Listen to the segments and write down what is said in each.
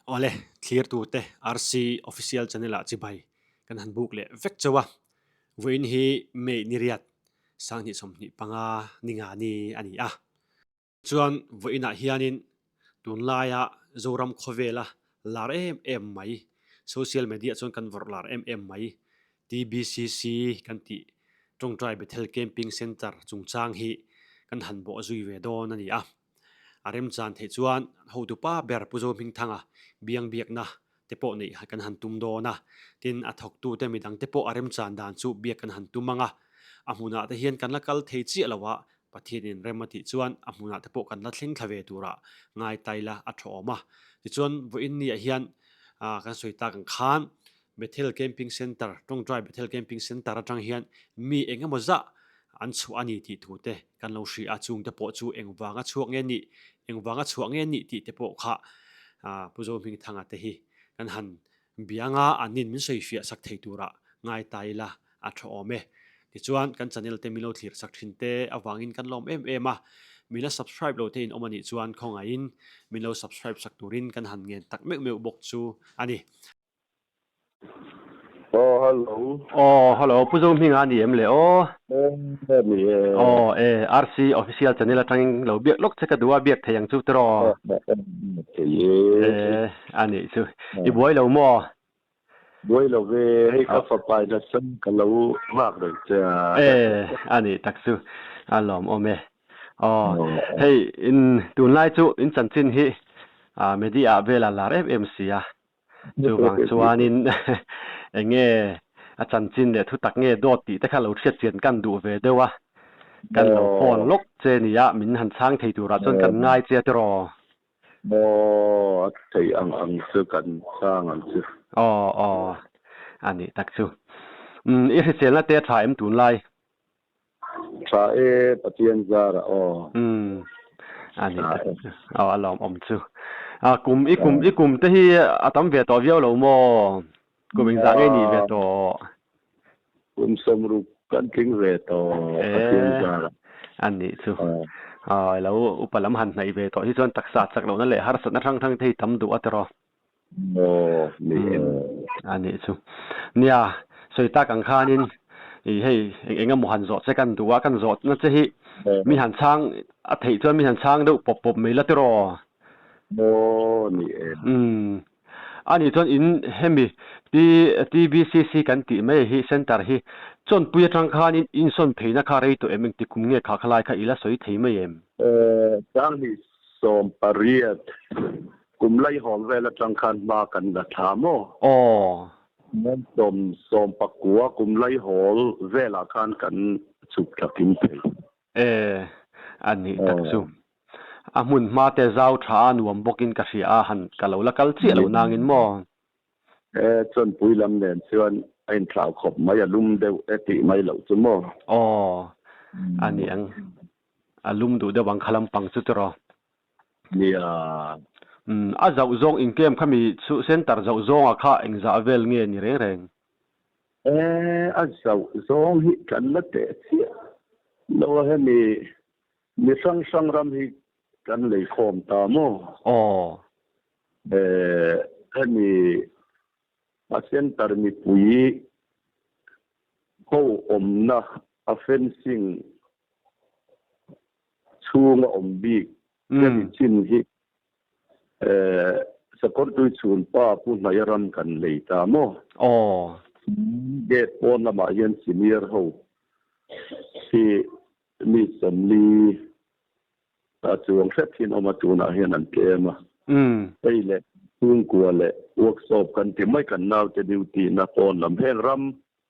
Ole clear tu te RC official channel a chibai kan han book le vek chawa voin hi me niriat sang ni som ni panga ninga ni ani a chuan voina hianin tunlaya zoram khovela lar em mai social media chuan kan vor lar em mai TBCC kan ti trong trai bethel camping center chungchang hi kan han bo zui ve don ani a arem chan the chuan ho tu pa ber puzo ming thanga biang biak na tepo nei kan han tum do na tin athok tu te midang tepo arem chan dan chu biak kan han tumanga amuna te hian kan la kal thei chi alawa pathin in remati chuan amuna tepo kan la thlin khave tura ngai taila athoma ti chuan vo in ni hian kan soita kan khan Bethel Camping Center tong drive Bethel Camping Center atang hian mi engamoza an chu ani ti thu te kan lo hri a chung te po chu engwanga chuak nge ni engwanga chuak nge ni ti te po kha puzo ming thanga te hi kan han bianga anin min sei fia sak thei tura ngai taila a tho ome ti chuan kan channel te milo thlir sak thin te awangin kan lom em a mila subscribe lo te in omani chuan khonga in milo subscribe sak turin kan han ngen tak mek meu bok chu ani Hello. Hello, puzo ming ani em le RC official channel atang lo biak lok cheka duwa biak thayang chu tro ani chu I boy lo mo boy lo ve hay ka fa pai da san ka lo mak de cha ani taksu alom ome hey in tun lai chu in chan chin hi media vela lar FMC a chu wang chuanin enge a chan chin le thu tak nge dot ti ta kha lo thiat chen kan du ve dewa kan lo phone lok che ni ya min han chang thei tu ra chon kan ngai che te ro thei ang se kan sang ang se ani tak chu I se chen la te tha em tun lai tha patien zara ani alom om chu kum te hi atam ve to viau lo mo kuming za nge ni ve to som ru kan king ve to patien zara ani chu lo upalam han nei ve to hi chon taksa chak lo na le har sat na thang thang thei tam du atro ni ani chu nia soita kang khanin hei enga mo han zo che kan duwa kan zo na che hi mi han chang a thei chuan mi han chang do pop pop mai la tro ni ani chuan in hemi TBCC kan ti mai hi center hi chon puya tang khan in son pheina kha rei to eming ti kum nge kha khalai kha ila soi thei mai em tang hi som pariat kum lai hol vela tang khan ma kan da thamoมันสมปักกัวกุมไล่หอลเวลาคันกันสุกทักกินไปอันนี้ตักซุมุนมาแต่เจ้าชานวมบกินกษีอาหันกะเหลาละกัลเจียเหลานางอินมอจนปุยลำเนินส่วนไอ้สาวขบไม่ลุ่มเดียวติไม่เหลาจุมออันนี้อังลุ่มดูเดวังขลังปังสุดรอเนี่ยเจ้าจงอินเกมเขามีสุเซนต์เจ้าจงข้าเองจะเวลเงี้ยนี่เร่งเจ้าจงฮิกันละเตะเสียแล้วให้มีสังรำฮิกันเลยโคมตามให้มีเซนต์มีปุ๋ยเขาอมนะเฟนซิ่งชูงอมบีกให้มีชิ้นฮิสกอตดูสูนป้าพูดนายรำกันเลยตามเด็กปนละมาเย็นซีเนียร์เขาที่มีสำลีแต่จวงเซ็ตที่เอามาจูน่าเห็นนั่นเกมไปเลยทุ่งกัวเลยวอกสอบกันที่ไม่กันนาวจะดิวตีนะปนลำเพลร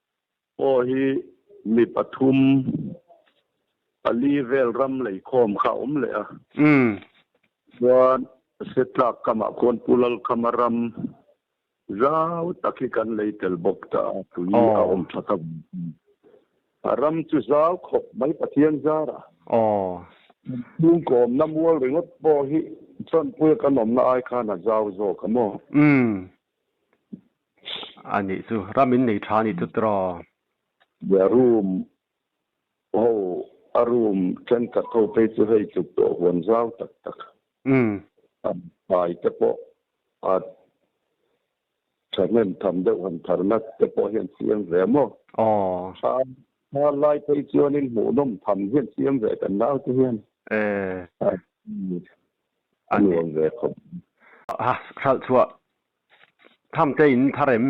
ำโอ้ฮีมีปทุมอลีเวลรำเลยคอมเขาเลยวันเสร็จแล้วก็มาคนพูลคำรำเราตักกันเลยเตลบกตาตุยอาอมทับรำจุดเราขบไม่ปะเทียนจาระลุงกอมน้ำวัวหรืองดบ่อฮิชนพูดกันหนมละไอข้าน่ะเจ้าโจขโมอันนี้สุรามินในทานี่ตุตรอเดี๋ยวรูมอารมณ์ฉันกับเขาไปจะให้จุดตัวหัวเจ้าตักไปจะพอ ฉันนั้นทำได้วันทานัดจะพอเห็นเสียงแหลมอ๋อถ้าไล่ไปจวนในหูน้มทำเห็นเสียงแหลกันแล้วที่เห็นอันนี้แหลครับสัตว์ชัวทำใจอินทารม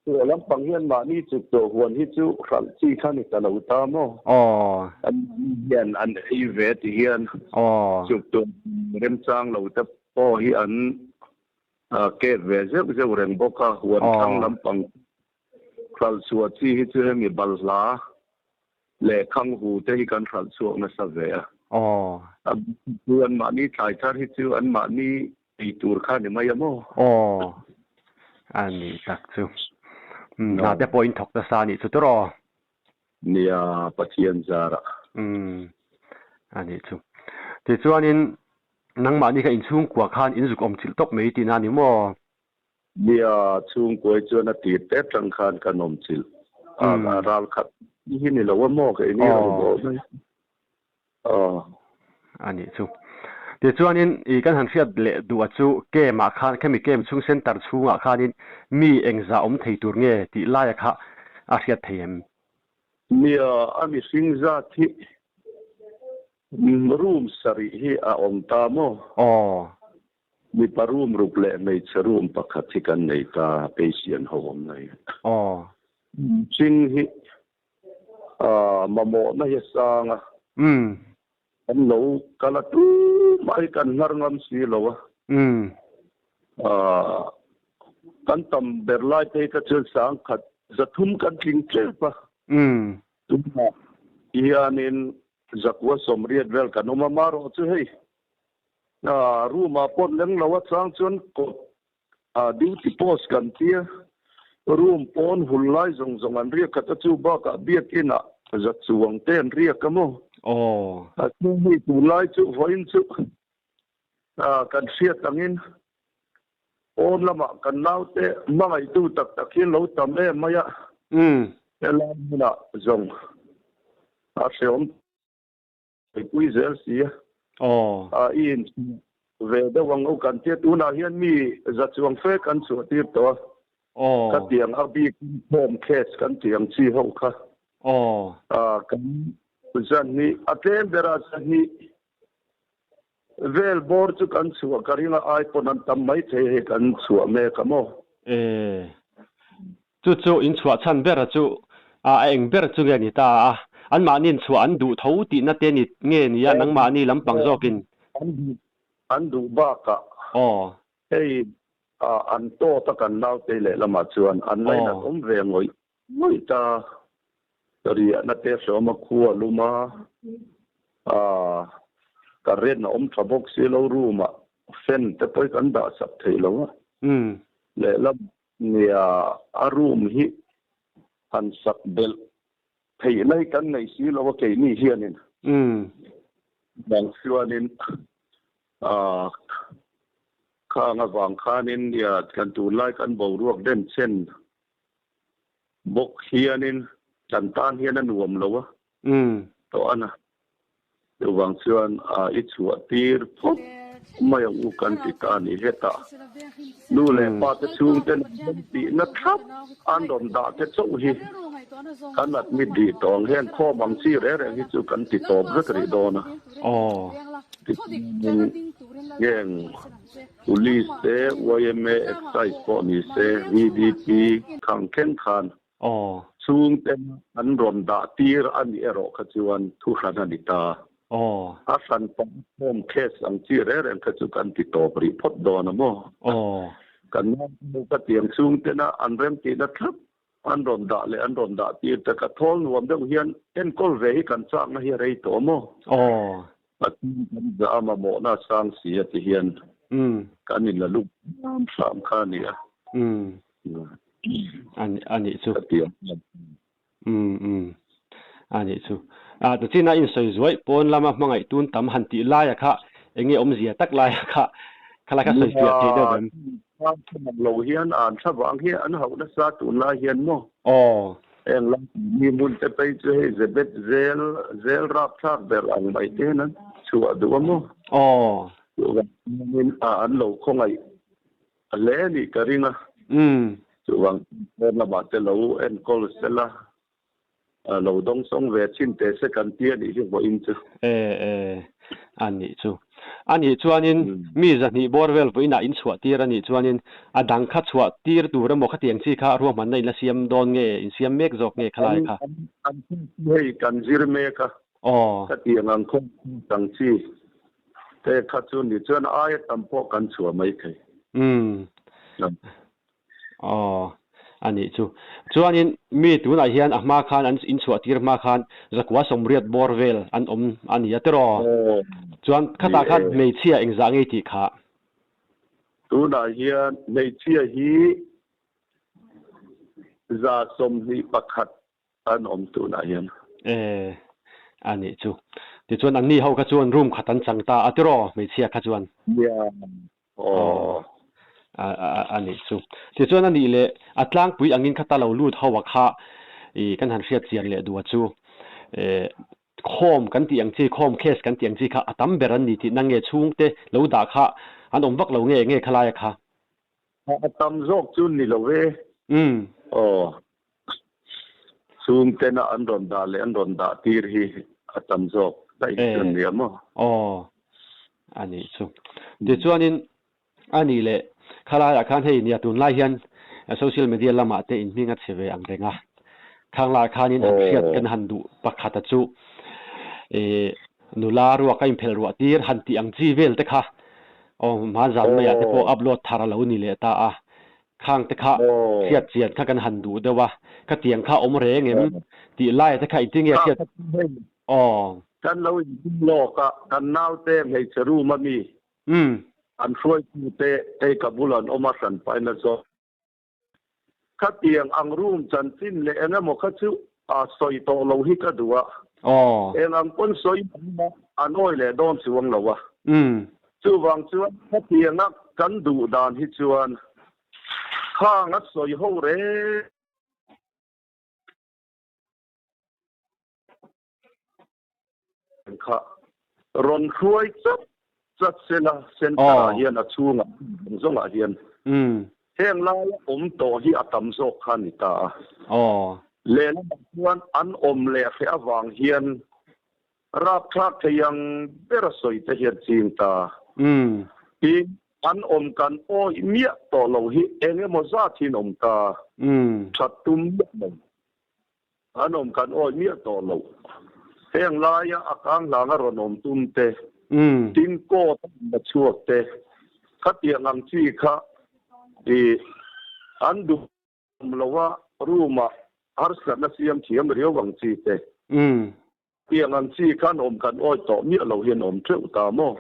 ตัวลำปังเห็นมานี่จุดตัวหัวที่จุขันที่ข้านี่กันเราตามอันเห็นอันไอเวทเห็นจุดตัวเริ่มสร้างเราแต่พอเห็นเกตเวเซจะเรื่องบกหัวทั้งลำปังครัลสวดที่ที่ให้มีบัลลาเล่ขังหูแต่ที่การครัลสวดนั่นสักเวเพื่อนมานี่ถ่ายทอดที่จุอันมานี่ตีตัวข้านี่ไม่ยามอันนี้สักจุน่าจะ point ถกตะสานี่สุดรอเนี่ยปัจจัยจาระอันนี้จุที่ส่วนนี้นังมานี่ก็อินช่วงกว่าข้านอินสุกอมจิลตกไม่ตีนานนี่มั้งเนี่ยช่วงกว่าจวนตีเตะจังข้านกันอมจิลราลขัดนี่เราว่ามั้งไอ้นี่เราบอกไหมอันนี้จุที่ส่วนนี้อีกันหันเสียดเละดูว่าจุเกมอาคารแค่มีเกมช่วงเซ็นเตอร์ช่วงอาคารนี้มีเองจะที่ตัวเงี้ยที่ไล่ค่ะอาเซียนเทียมเนี่ยอันนี้สิ่งที่รูมสรีที่อมตามมีปรูมรูปเล่ในชรูมปกติกันในตาเอเชียนหอมในสิ่งที่มาโมไม่สร้างอันเราก็ละตู้ไม่กันหางำสีเรากันทำเบรลายไปก็จะสร้างขัดจะทุ่มกันจริงเจ็บปะทุ่มอีอันนี้จักว่าสมเรียนเวลกันอมารู้ช่วยรู้มาปนเรื่องเราว่าสร้างจนกดดิวที่โพสกันเตี้ยรู้ปนหุ่นไล่ส่งอันเรียกกัตจูบ้ากับเบียกินะจักสวงเต้นเรียกกันมั้งนี่หุ่นไล่จุไฟจุกันเสียตังอินปนละมากันเล่าเต้มาไอตู้ตักเขียนเราทำเองไม่ยะเอลามินะส่งเสียงไปคุยเสียสิอินเวดวังเอากันเทียตัวนาเฮียนมีจัดสวงเฟกันสวดที่ตัวกันเตียงอาบีโฮมเคสกันเตียงชีห้องค่ะกันจันนี้อาเทมเบราจันนี้เวลบอร์จุกันสวดกันยังไอปนันทำไม่เทกันสวดเมฆมั้งจู่อินสวดฉันเบราจู่เองเบราจู่เงี้ยนี่ตาอันมานี่สวนดูทูตีนัดเตนิดเงี้ยนี่นังมานี่ลำปังจอกินอันดูบ้ากะเฮ้ยอันโตตะกันเล่าเตเลยละมาชวนอันไม่นะผมเรียงไว้ไม่ตาเรียนัดเตะสมาคัวลุมาการเรียนอมทบกสิเรารู้มาเส้นแต่ไปกันด่าสับเทแล้วเลยละเนี่ยอารมณ์ฮิอันสักเบลเที่ในกันในสีเราว่าเกี่ยนี่เฮียนินบางส่วนนินข้างบางข้านินเนี่ยกันตูไล่กันบ่รวกเด่นเช่นบกเฮียนินจันตานเฮียนั่นรวมเราวะตัวน่ะเดี๋ยวบางส่วนอิจฉาตีร์พบไม่เอากันติดการนี่เหตุดูเลยปาตชุงเต็นตีนะครับอันโดนด่าเจ้าสู้ฮีขนาดมีดีตองเห็นข้อบางสิ่งแรงที่จุกันติดต่อก็ติดโดนติดแย่งอุลิเซวายเมเอ็กไซส์ปอนิเซวีดีพีขังเข่งขันชุงเต็นอันโดนด่าตีร์อันนี้เอรอกจวนทุกขณะนิตาอาสันปมโฮมเคสอังจีเรื่องขจุกันติดต่อบริพดโดนมั้งกันนั่งก็เตียงชุงเต็นอันเริ่มตีนะครับอันโดนด่าเลยอันโดนด่าตีแต่กระทอนรวมเรื่องเฮียนเอ็นก็เวกันสร้างนะเฮียไรตัวมั้งแต่จะเอามาโมน่าสร้างเสียที่เฮียนกันนี่ละลูกสามข้านี่อันนี้สุดเตียงอันนี้สุแต่ที่น่าอินสวยปนลำมาไงตุนทำหันติลายค่ะเอ็งอมเสียตักลายค่ะขลายก็สวยเสียที่เดิมว่าเราเฮียนอ่านสว่างเฮียนเขาได้สาตุลาเฮียนมั้งเอ็งเรามีมุนจะไปเจอเบ็ดเซลรับทราบแบบอันไปเท่นั้นชัวร์ดูมั้งดูว่าอ่านเราคงไง lẽ ni cái ringa chú vang bên là bạn te lâu en call sẽ là lâu đông song về chín tế sẽ cần tiền đi hiện bộ in chứ anh ấy chú anh in mi ra ni borvel với na in chuột tiệt anh ấy chú anh in đang khát chuột tiệt tu ra một khát tiếng chi khá ruộng mình này là xiêm đòn nghe xiêm mét dọc nghe khai khá anh hay cần zir me ka khát tiếng anh không tăng chi thế khát chú ni chú anh ai tầm po cần chuột mấy cái anh ấy chú anh in mi tu này hiện mà khan anh in chuột tiệt mà khan giặc quá sông riết borvel anh anh ấy tero chú anh khát ta khát mấy chia anh dạng ấy thì khá tu này hiện mấy chia hi ra sông hi pakhat anh tu này hiện anh ấy thì chú anh đi hậu cái chú anh room khát anh chẳng ta tero mấy chia khát chú anh anh ấy thì chú anh đi lệ atlang pui angin khát ta lâu lút hậu khá cái hàng siết tiền lệ đùa chú khom cái tiếng chi khom case cái tiếng chi khá tắm bền đi thì năng nghe chung te lâu đã khá anh vắt lâu nghe khai khá tắm dốc chú ni lâu về chung te na anh đòn đã tir hi tắm dốc đây chuyện gì mà anh ấy thì chú anh ấy lệ khai khá hay nhà tuần lai hiền social media làm mà te in mình ngắt về anh đây nga khang la khan in siat kan han du pakhat chu nula ruwa kain phel ruwa tir han ti ang chi vel te kha ma zam me ya te po upload thara lo ni le ta khang te kha siat siat kha kan han du dewa ka tiang kha om re ngem ti lai te kha iting ya siat kan lo lo ka kan nau te ngei cheru ma mi an froi te kabulan omasan paina so khát tiếng ang room chân tin lệ anh em khát chú soi to lâu hít cái đùa anh ang quân soi anh ơi lệ đón chú ang lâu chú vang chú khát tiếng á cắn đủ đàn hít chú anh khá ngắt soi hậu rê khá ron khuấy chất sen ta hiền là chú ngà giống là hiền heng lai to hi atam zo khan ta len chuan an le fe awang hian rap thak theyang bera soi te hian ching ta i an kan mia to lo hi enge mo za thin ta thatum an kan mia to lo heng lai akang la nga ron tum te tin ko ta chuak te khatiang ang chi kha anh đủ lâu ruma harsa na siam thiam riêu wang chi te tiếng anh chi kan kan oi to mi lo hian treu ta mo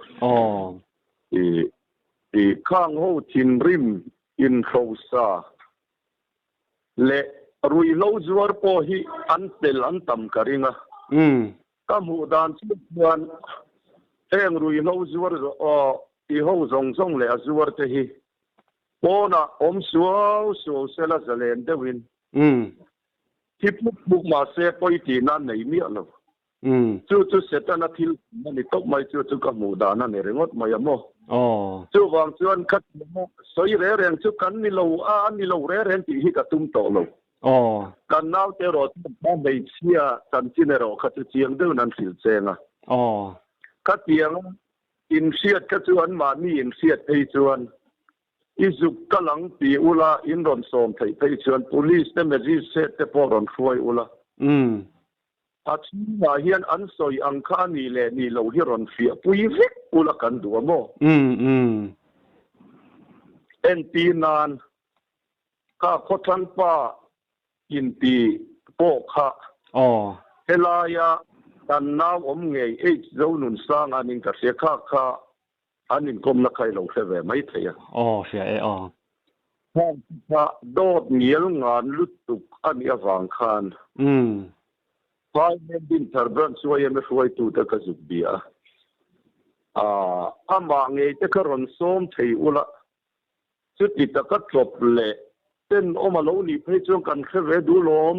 khang ho thin rim in khosa le rui lo zuar po hi an tel an tam karinga kamu dan chi buan heng rui lo zuar i ho zong le azuar te hi Bona suau sela zalen de win. Hip buk ma se poiti na nei mi alo. Chu setana thil ni top mai chu ka mu da na ne rengot mai amo. Chu wang chuan khat mo soi re reng chu kan ni lo re reng ti hi ka tum to lo. Kan nau te ro ba nei sia kan chin ro kha chu chiang de nan thil chenga. Ka tiang in siat ka chuan ma ni in siat ei chuan izuk kalang pi ula in ron som thei chuan police te magistrate te po ron khoi ula na hian an soi ang kha ni le ni lo hi ron fia pui vek ula kan du mo en ti nan ka khothan pa in ti po kha helaya kan naw ngei zo nun sang anin ka se kha anin kom na kai lo ve mai theya ha dot niel ngan lutuk ani awang khan pai men din tarban suai me suai tu ta ka zubia ama nge te ka ron som thei ula chuti ta ka trop le ten omalo ni phei chung kan ve du lom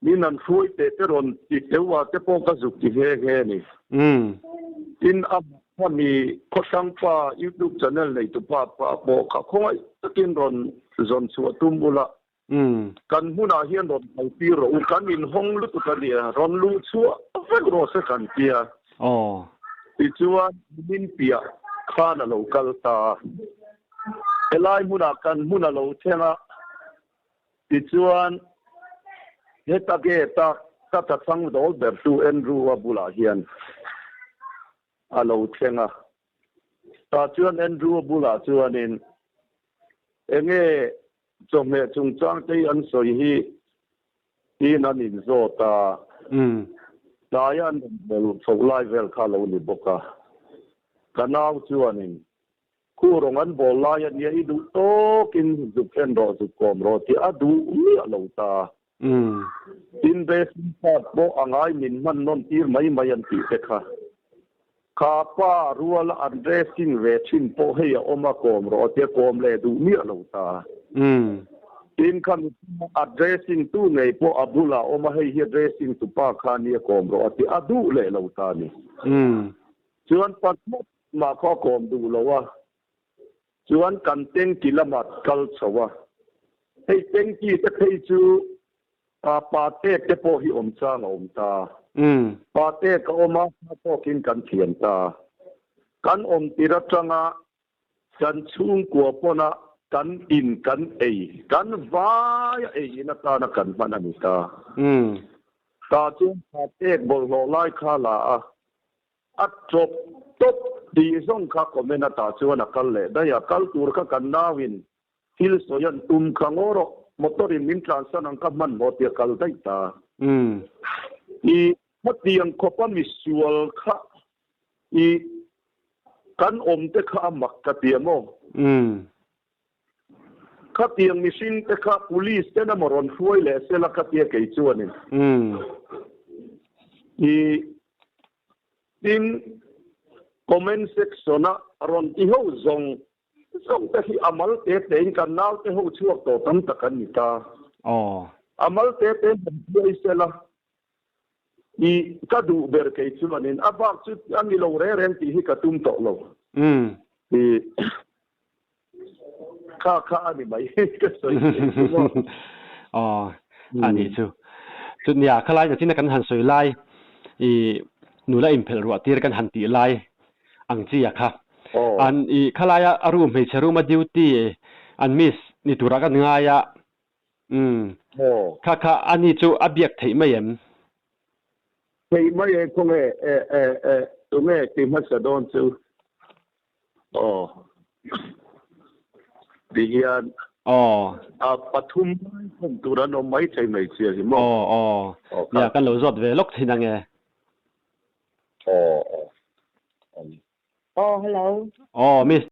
ni nan suai te ron ti te wa te po ka zuk ti he ni in ถ้ามีข้อสั่งป้า YouTube channel ในตัวป้าบอกเขาคงจะกินรอนจนชัวตุ้มบุละกันหุ่นอาเฮียนรอนไปปีโรกันอินห้องลุตุกันเดียรอนลุชัวเฟกโรเซกันเปียติชัวมินเปียข้าน่ะโลกัลตาเอลัยมุนากันมุนาโลเทงะติชัวเฮตาเกตาตัดสังโดแบบตูเอ็นรูวบุลาเฮียนอาโลเทงะตาชวนเอ็นรูวบุลาชวนอินเองจงเมจงจ้างที่อันสวยฮีนั่นอินโซตาดายันเบลสุไลเวลคาโลนิบกะกันเอาชวนอินคู่รงอันบอลลายันยัยดูโตกินจุกเอ็นรอจุกกอมรอที่อดูมีอโลตาอินเบสพอดโบอ่างไอมินมันนนทีไม่มายันตีเตค่ะข้าป้ารัวละอันเรซิ่งเวชินโปเฮียอมากอมรอเตียกอมเลดูมีอโลตาอินคันอัดเรซิ่งตู้ในโปอับดุลลาอมาให้เฮียเรซิ่งตุป้าคานีกอมรอที่อดูเลโลตานี่ชวนปัดมุดมาข้อกอมดูแล้วว่าชวนกันเต็งกิลมัดกัลสวะให้เต็งกีจะให้จูปาเต้จะโปหิอมจางอมตาปาเต้ก็อมาพอกินกันเขียนตากันอมติระจังะกันชุ่งกัวปนะกันอินกันกันวายนักตานักกันมันอนิตาตาจุงปาเต้บอลไล่ข้าลาอัดจบตบดีส่งข้าก็ไม่นาตาชวนนักกันเลยได้ยากัลตูร์ข้ากันนาวินฮิลสยันตุมขังโอโรมอเตอร์มินทรานสันอังคับมันหมดเดียกัลได้ตาอีมัดเดียงขบมิสวลข้าอีกันอมเตข้ามักกะเตียโมข้าเตียงมิสินเตข้า police เตนะมรอนช่วยเลยเสละข้าเตียไก่จวนนี่อีดินcomment section นะรอนที่เขาส่งแต่ที่อามัลเตเต็งกันน้าวที่เขาช่วยต่อตั้งตะกันนี่ตาอามัลเตเต็งเป็นเรื่องเสละอีก็ดูเบอร์เกย์ชวนนี่อาบักชุดอันนี้เราเร่งที่ให้กระตุ้มต่อเราอีข้านี่ไม่ก็สวยอันนี้จุดเนี่ยข้าไล่จากที่นักการหันสวยไล่อีหนูไล่อิมเพลรัวตีกันหันตีไล่อังจีอะค่ะอันอีข้าไล่อารูไม่ใช่รูมาดิวตี้อันมิสนี่ตัวรักกันง่ายอะข้าอันนี้จูอับยักที่ไม่เห็นไม่เองคงตรงที่มันจะโดนจูดีอันปทุมผมตัวนั้นไม่ใช่ไม่เสียสิมั้งเนี่ยกันเราจดเวลกที่นั่งไงฮัลโหลมิส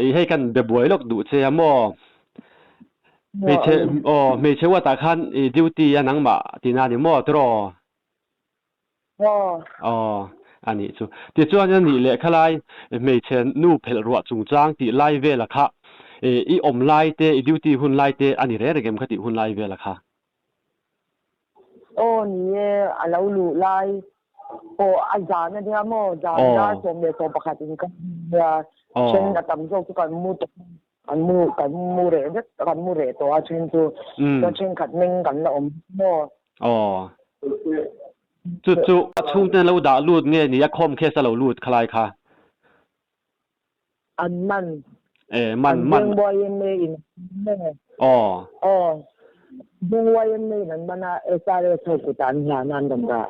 อีให้กันเดบวยลกดูเชียมไม่ใช่ว่าตาคันอีดิวตี้อันนั้นมาที่นั่นนี่ตรอันนี้จูที่จวนนี่เลยข้าไล่ไม่ใช่นู่เพลรัวจงจ้างที่ไล่เวล่ะค่ะอีอมไล่เตอีดิวตี้หุ่นไล่เตอันนี้เรื่องเกมขัดหุ่นไล่เวล่ะค่ะนี่เราลู่ไล่อาจารย์เนี่ยโมอาจารย์น่าสมเด็จสมประคัตจริงกันเนี่ยเช่นอาจารย์โจกุกันมูเรดกันมูเรตัวเช่นจูก็เช่นขัดนิ่งกันละโมจู่ช่วงนั้นเราด่าลูดเงี้ยนี่ยักษ์คมแค่สเราลูดคลายค่ะอันมันมันบอยเมย์อินบุ้งวายเมย์นั่นมันสารสกุตันหานันดังกะ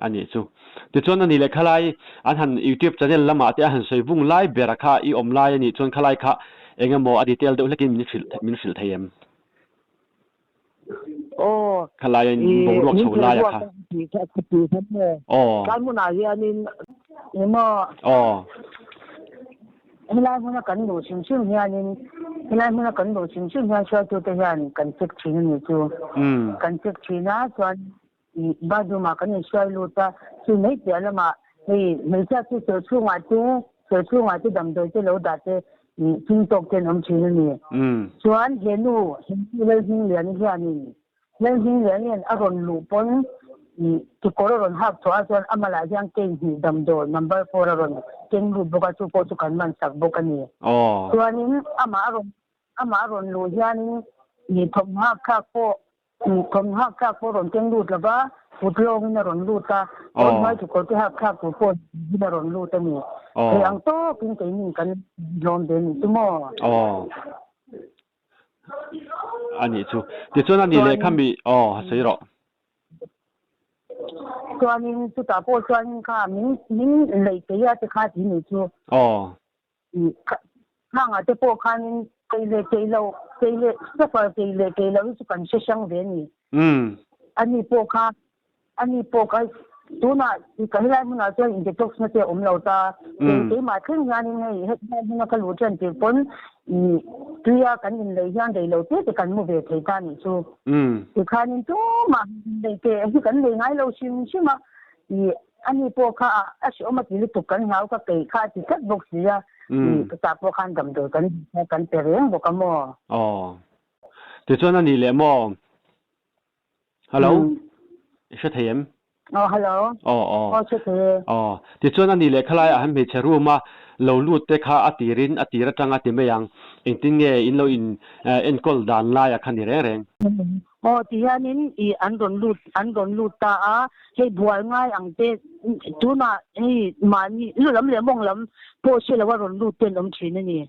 อันนี้จู่ที่จวนนั้นนี่เลยคลายอันหันยูทูบจะเนี่ยละมาที่อันหันใส่บุ้งไล่เบรักค่ะอีอมไล่นี่จวนคลายค่ะเองก็มออดีเทลเดี๋ยวเล็กมินฟิลเทียมคลายบุ้งรวกโชว์ไล่อะค่ะการมุนาเรียนี่มั่วเวลาเมื่อกันดูชิมชิมเฮียนี่เวลาเมื่อกันดูชิมชิมเฮียช่วยตัวเฮียนี่กันเช็คชีนี่จูกันเช็คชีนะส่วนบ้านดูมากันนี่ช่วยรู้ว่าสิ่งไหนเดี๋ยวละมาไม่ใช่ที่เสือช่วงวันที่ดำโดยที่เราดัดทิ้งตกเต็นอมชีนี่ส่วนเห็นเรื่องหิ้งเหรียญเฮียนี่เรื่องหิ้งเหรียญเนี่ยอารมณ์หลุดพ้น tu koron hak to ason amala yang ken hi damdo number 4 ron ken ru boka chu po chu kan man sak boka ni tuanin ama ron lu hian ni thom hak kha ko thom hak kha ko ron ken ru laba putlong na ron lu ta on mai chu ko te hak kha ko po na ron lu ta ni yang to kin kai ni kan lom den tu mo ani chu ti chuan ani le khami sei ro tuanin tu ta po chuan kha min lei te ya te kha ti ni chu nga te po khan kai le sa pa kai le chu kan se sang ve ni ani po kha tu na ka hilai mun na chuan in detox na te lo ta te ma khin ya ni nei het na ka lu chen te pon tu ya kan in le yan dei lo te kan mu ve thei ta ni chu ti khan tu ma dei te hi kan le ngai lo sim sima ani po kha a sho ma ti tu kan hau ka kai kha ti kat box ya ta po khan dam do kan te reng bo ka mo ti chuan ani le mo hello sha them hello che the ti chuan ani le khalai a han me cheru ma lo lut te kha atirin atira tanga ti meyang engtin nge in lo in enkol dan la ya khani reng ti hianin an ron lut ta a hei buai ngai ang te tuna hei mani lu lam le mong lam po se la wa ron lut ten om thin ani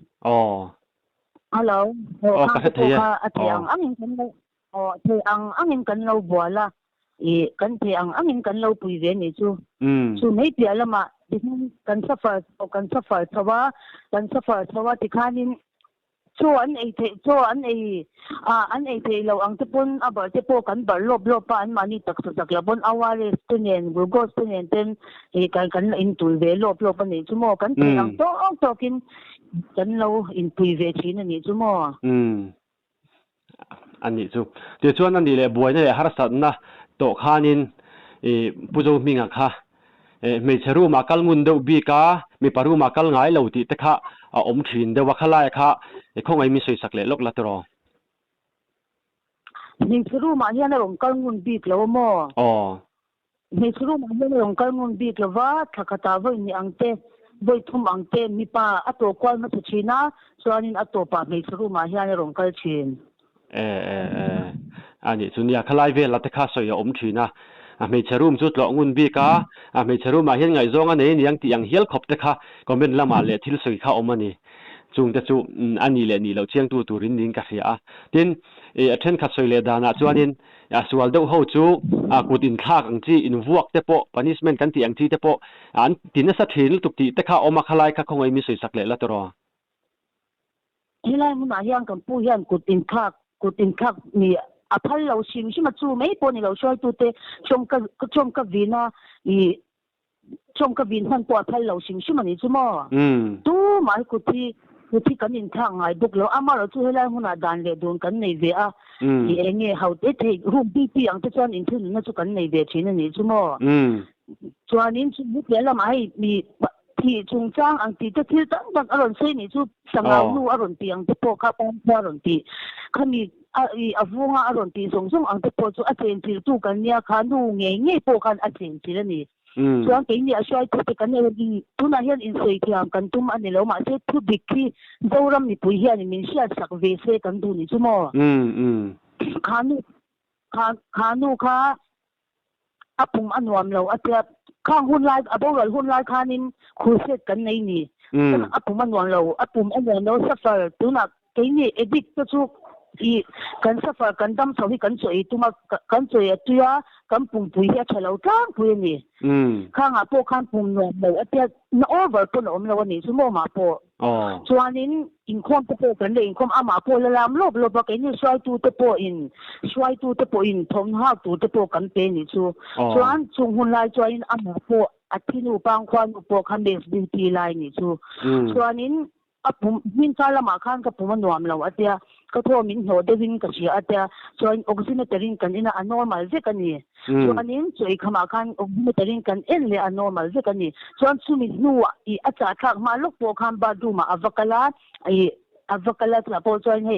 hello ka the ya atiang angin kan lo the angin kan lo buala kan the angin kan lo pui ve ni chu nei tia lama kan suffer thawa ti khanin chu an ei the lo ang te pon abar te po kan bar lop pa an mani tak labon aware tunen gurgos tunen ten kan in tul ve lop pa ni chu mo kan te ang to kin kan lo in pui ve chin ani chu mo ani chu ti chuan ani le buai na le har sat na to khanin pujo minga kha me cheru ma kal ngun do bi ka mi paru ma kal ngai lo ti te kha om thin de wa khala kha khongai mi soi sakle lok la tro ni cheru ma hian rong kal ngun bi lo mo ni cheru ma hian rong kal ngun bi lo wa thakata voi ni angte voi thum angte mi pa ato kwal ma china chuanin ato pa me cheru ma hian rong kal chin ani chunia khalai ve la te kha soi om thina me cherum chu tlo ngun bi ka me cherum ma hian ngai zonga nei niang ti ang hial khop te kha comment lama le thil soi kha omani chung te chu ani le ni lo chiang tu turin ning ka ria tin athen kha soi le dana chuanin sual do ho chu kutin thak ang chi in vuak te po punishment kan ti ang thi te po an tin sa thil tuk ti te kha oma khalai kha khongai mi soi sakle la tro hilai mun a hian kan pu hian kutin thak ni aphal lo sim sima chu mai po ni lo shoi tu te chom ka vina chom ka vin han po aphal lo sim sima ni chu mo tu mai kuthi kan in thang ngai buk lo amaro chu helai huna dan le don kan nei ve a enge how te the room pp ang te chuan in thun na chu kan nei ve thin ani chu mo chuanin chu buk le lam ai mi thì chung chang ang ti te thil tan aron sei ni chu sangau nu aron ti ang te po kha pon aron ti khami avunga aron ti song ang te po chu a chen til tu kan nia kha nu nge po kan a chen til ani chuan ke ni a shoi te kan ne tu na hian in sei thiam kan tum ani lo ma se thu dikhi zoram ni pui hian min sia sak ve se kan du ni chu mo khanu kha apum anwam lo atia khang hun lai abol hun lai khanin khuset kan nei ni apum anwam lo apum anwam lo suffer tuna ke ni edict chu i kan suffer kan dam so hi kan choi tuma kan choi atia kan pum pui ya thalo tang pui ni khang apo khan pum no lo atia na over pun om lo ni chu mo ma po chuanin in khom te po kan le in khom ama po la lam lob lo ba ke ni swai tu te po in thom ha tu te po kan pe ni chu chuan chung hun lai chuain ama po athinu pang khwan po khan bes beauty lai ni chu chuanin apum min sala ma khan ka pum nuam lo atia ka tho min ho de win ka sia atia chuan oxymetering kan ina anormal je kan ni chuanin choi khama khan oxymetering kan en le anormal je kan ni chuan sumi nu I acha thak ma lok po khan ba du ma avakala la po chuan he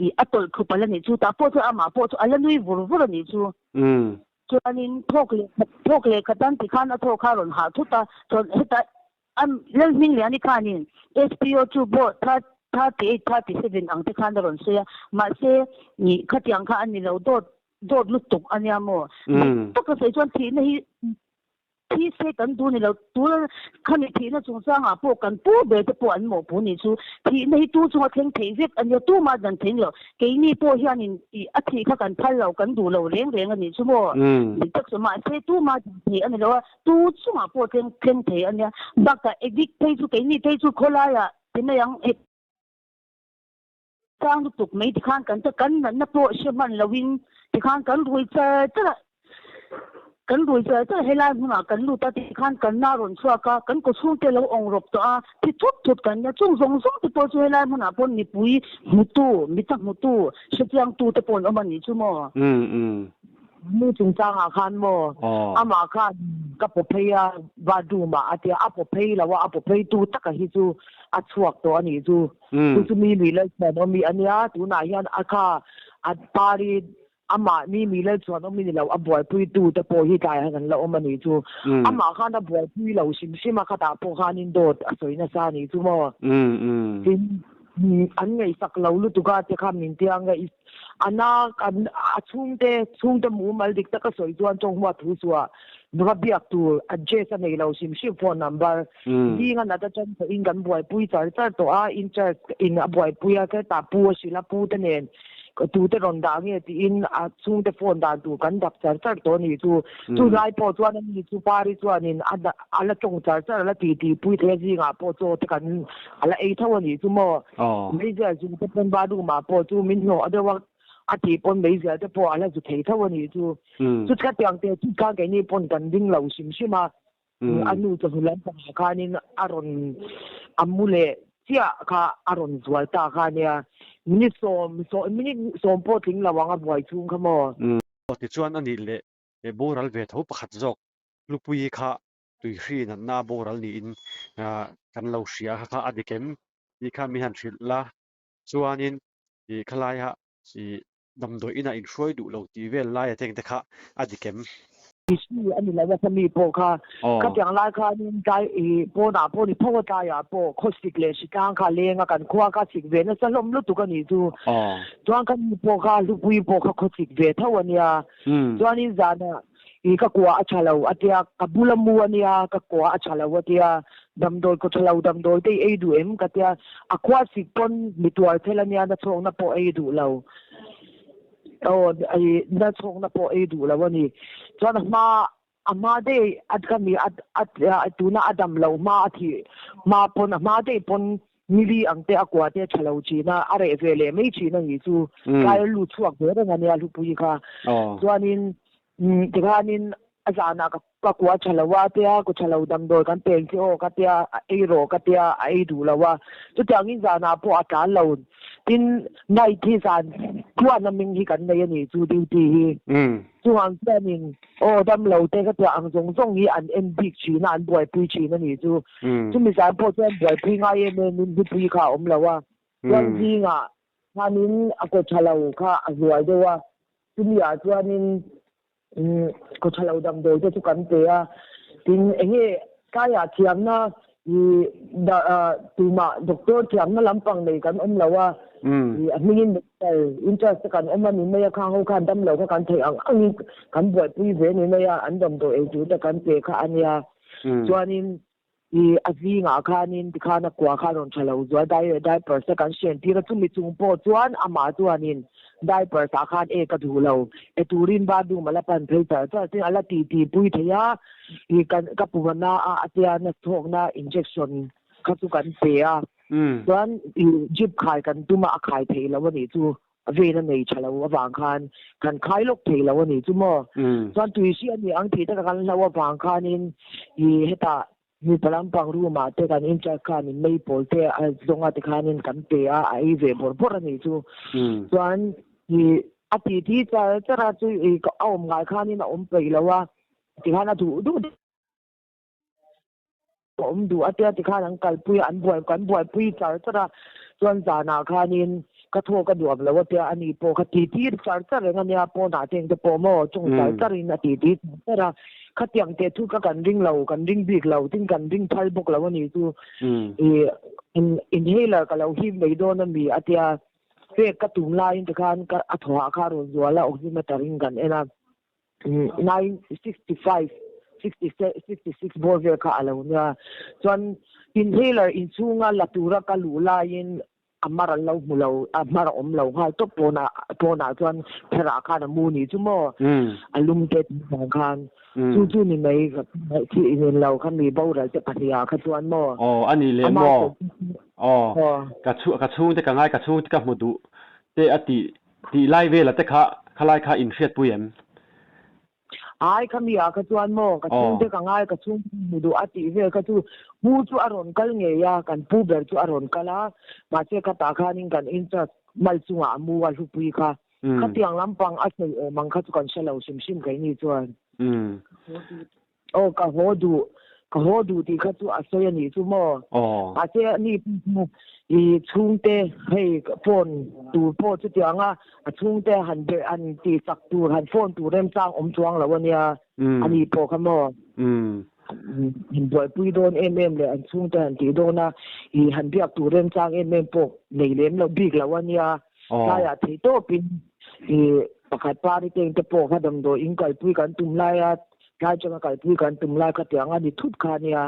I atol khupala ni chu ta po chu ama po chu alanui vur ni chu จวนนี้พวกเล็กกระตันที่ข้านโทรข้ารอนหาทุตาจนเฮตาเรื่องมิ่งเหลือนี่ข้านี่ SPO จูโบ37อังที่ข้านรอนเสียมาเสียนี่ขัดยังข้าอันนี้เราโดดลุกตุกอันนี้มั่วตุกก็ใส่จวนที่นี่ที่เสกันดูนี่เราตัวขันนี่ที่น่ะจงสร้างอ่ะพวกกันปูเบตปูอันหมอปูนี่ชูที่นี่ตัวจงเทงเทวิกอันนี้ตัวมาดันเทงเหรอเกี่ยนี่ปูเฮียนี่อัฐิข้ากันพันเรากันดูเราเลี้ยงอันนี้ชูมั่วนี่ตักสมัยเสตัวมาดันเทอันนี้เราตัวจงอ่ะปูเทงเทอันนี้บักกะเอ็กดิกเทชูเกี่ยนี่เทชูโคลายอ่ะที่นี่ยังสร้างตุกไม่ที่ข้างกันจะกันนั่นนะปูเชื่อมันเราวิ่งที่ข้างกันรวยจะกันรวยจะให้ไล่มึงอ่ะกันรู้แต่ที่ข้างกันน่ารอนชัวก็กันก็ช่วงที่เราองรบตัวที่ทุบกันเนี่ยช่วงที่ตัวช่วยไล่มึงอ่ะปนนี่ปุยมุตุมิตักมุตุเสียงตูแต่ปนเอามันนี่ชั่วโมงมือจริงจังอ่ะคันโมอามาคันกับปพยาบาดูมาอาเดียอาปพยแล้วว่าอาปพยตูตักหิจูอาชวกตัวนี่จูจูมีเลยแต่มีอันเนี้ยตูนายยันอาคาอาปารีอามามีเลยส่วนต้องมีเราอบวยปุยตูแต่พอที่กายกันเราเอามันนี่จูอามาคันอบวยปุยเราชิมมาคาตาพอคันินโดดสวยนะซานี่จูโมอันไงสักเราลุตุกาจะคำนินเตียงไงอันน่ะกันช่วงเตหมูมาดิกตะก็สวยจวนจงหัวทุสัวนึกว่าเบียกตัวอันเจสันในเราชิมโฟนนัมเบอร์ดีงั้นน่ะจะจำอินกันบวยปุยจ่ายตัวอินจะอินบวยปุยก็ตาปูสิละปูตะเนนก็ตูแต่รอนดังเนี่ยที่อินช่วงเตโฟนดาตูกันดับจ่ายตัวนี้จูไลพอจวนนี่จูปาริจวนนี่อันละจงจ่ายละตีปุยเทจิงอ่ะพอโจตกันอันละเท่านี้จูโมไม่ใช่จูเป็นบาดูมาพอจูมินโนอันเดียวว่าอาทิตย์ปนไม่ใช่แต่พออะไรจุดเท่าวันนี้จุดแค่เพียงแต่จุดการแค่นี้ปนกันดิ้งเราชิมาอันนู้นจะหุ่นแรงต่างกันนี่อารมณ์อัมมูเลเจ้าค่ะอารมณ์สวยตาค่ะเนี่ยมินิสมพอถึงระวังบ่อยชุ่มขโมยติดชวนอันนี้เลยโบราณเวทเขาประคัดจอกลูกปุยค่ะตุยชีนั่นน่าโบราณนี่อินกันเราเสียค่ะอดีเกมที่ข้ามีหันชิลละส่วนนี้ที่ขลายฮะที่ดำโดยอินาอินช่วยดูเราที่เวลไล่เต็งแต่ค่ะอดีเกมที่อันนี้แหละว่าจะมีพวกค่ะก็อย่างไรค่ะนี่ใจพวกน่ะพวกนี้พวกใจอ่ะพวกโคสิกเลสิการค่ะเลี้ยงกันขวาค่ะสิกเวนั่นสลมลุตุกันนี่จูจวนกันพวกค่ะลูกวีพวกค่ะโคสิกเวเท่าวันนี้จวนนี้จานะก็กลัวอัชลาวอัตยากับบุลมัวเนี่ยก็กลัวอัชลาวอัตยาดำโดยก็ชลาวดำโดยได้ดูกัตยาอควาสิกปนมีตัวเทลเนี่ยนะช่วงนั้นพอดูเรานั่นช่วงนั้นพอดูแล้ววันนี้จวนมาได้ก็มีตัวน่าดำเรามาที่มาปนมาได้ปนมิลีอังเตะกว่าเตะชลาวจีน่าอะไรเวลไม่จีน่าอยู่จู่กายลุชวกเรื่องงานเนี่ยลุปุยค่ะจวนนี้ที่ข้านินอาจารย์ก็กว่าชลาวเตียก็ชลาวดำโดยกันเป็นที่โอกัตยาโรกัตยาดูแล้วว่าจุดอย่างนี้จานาพออาจารย์เราที่ในที่สารทั่วน้ำมิงที่กันในนี่จูดีจูอันเส้นนินดำเราเตะก็ตัวอังจงนี้อันเอ็นบิกชีนั่นบวยปีชีนั่นนี่จูมีสารพอเส้นบวยปีง่ายเนี่ยนี่ปีข่าวเราว่าวันที่อ่ะท่านินก็ชลาวค่ะรวยด้วยว่าจูมีอาจารย์นินก็ชลาวดำโดยทุกกันเตะทิ้งกายเทียมนะตัวมาด็อกเตอร์เทียมนะลำพังในกันเราว่ามีอินเตอร์สกันมันนี่ไม่ยากข้างเขาคันดำเราก็กันเทียงอันนี้กันบวชผู้เวนี่ไม่ยากอันดำโดยจุดแต่กันเตะค่ะอันนี้จวนนี้อาชีพข้านี่ที่ข้านักกว่าข้านนชลาวจวนได้เปิดสกันเชียนที่เราทุ่มมีจุงโปจวนอามาจวนนี้ได้เปิดสาขาก็ดูเราตูรินบาดูมาแล้วปันเพลย์แต่ที่อะไรตีปุยเทียกันกับปุวนาอาเตียนทองนาอินเจคชั่นข้าสุกันเสียจวนจิบขายกันตุมาขายเทแล้ววันนี้จูเวนันในชลาวบางคันกันขายลูกเทแล้ววันนี้จูมั่วจวนตุยเสียนี่อังที่ตะกันเราบางคันนี่เหตุมีพลังปังรู้มาแต่กันอินจากคันไม่พอแต่ตรงที่คันกันเตะเวบอร์บอร์นี่จูจวนอาทิตย์ที่จะราจุก็เอาหมายข้านี่นะไปแล้วว่าที่ข้าน่ะดูอาทิตย์ที่ข้านังกัลปุยอันบวยปุยจะราจวนจานาข้านี่ ka tho ka duam lo te ani po ka ti char char nga nia po na teng te po mo chung char char in ti ra ka tiang te thu ka kan ring big lo tin kan ring phal bok lo ni tu inhaler ka lo him nei do na mi atia fe ka tum la in te khan ka athwa kha ro wala oximeter ring kan ena 965 66 bor ve ka alo nia chuan inhaler in chunga latura ka lu la in amara lo mulo amara lo ha to pona chuan phera khan mu ni chu mo alum te khan chu ni mai thi in lo khan mi bo ra te pathia kha chuan mo ani le mo ka chu te ka ngai ka chu te ka mudu te ati ti lai ve la te kha lai kha in hriat puem ai khamia ka chuan mo ka chung te ka ngai ka chung mudu ati ve ka chu mu chu aron kal nge ya kan pu ber chu aron kala ma che ka ta khanin kan intra mal chunga mu wa lu pui kha ka tiang lampang a sei mang kha chu kan selo sim kai ni chuan ka hodu ti kha chu a sei ni chu mo a che ni i chung te hei phone tu po chu tianga a chung te han be an ti sak tu han phone tu rem chang chuang lo wania ani po kha mo hin boy pui don le an chung te an ti do na I han biak tu rem chang po nei lem lo big lo wania la ya thei to pin I pakhat pa ri teng te po kha dam do in kal pui kan tum la ya lai changa kal pui kan tum la ka tianga ni thut kha nia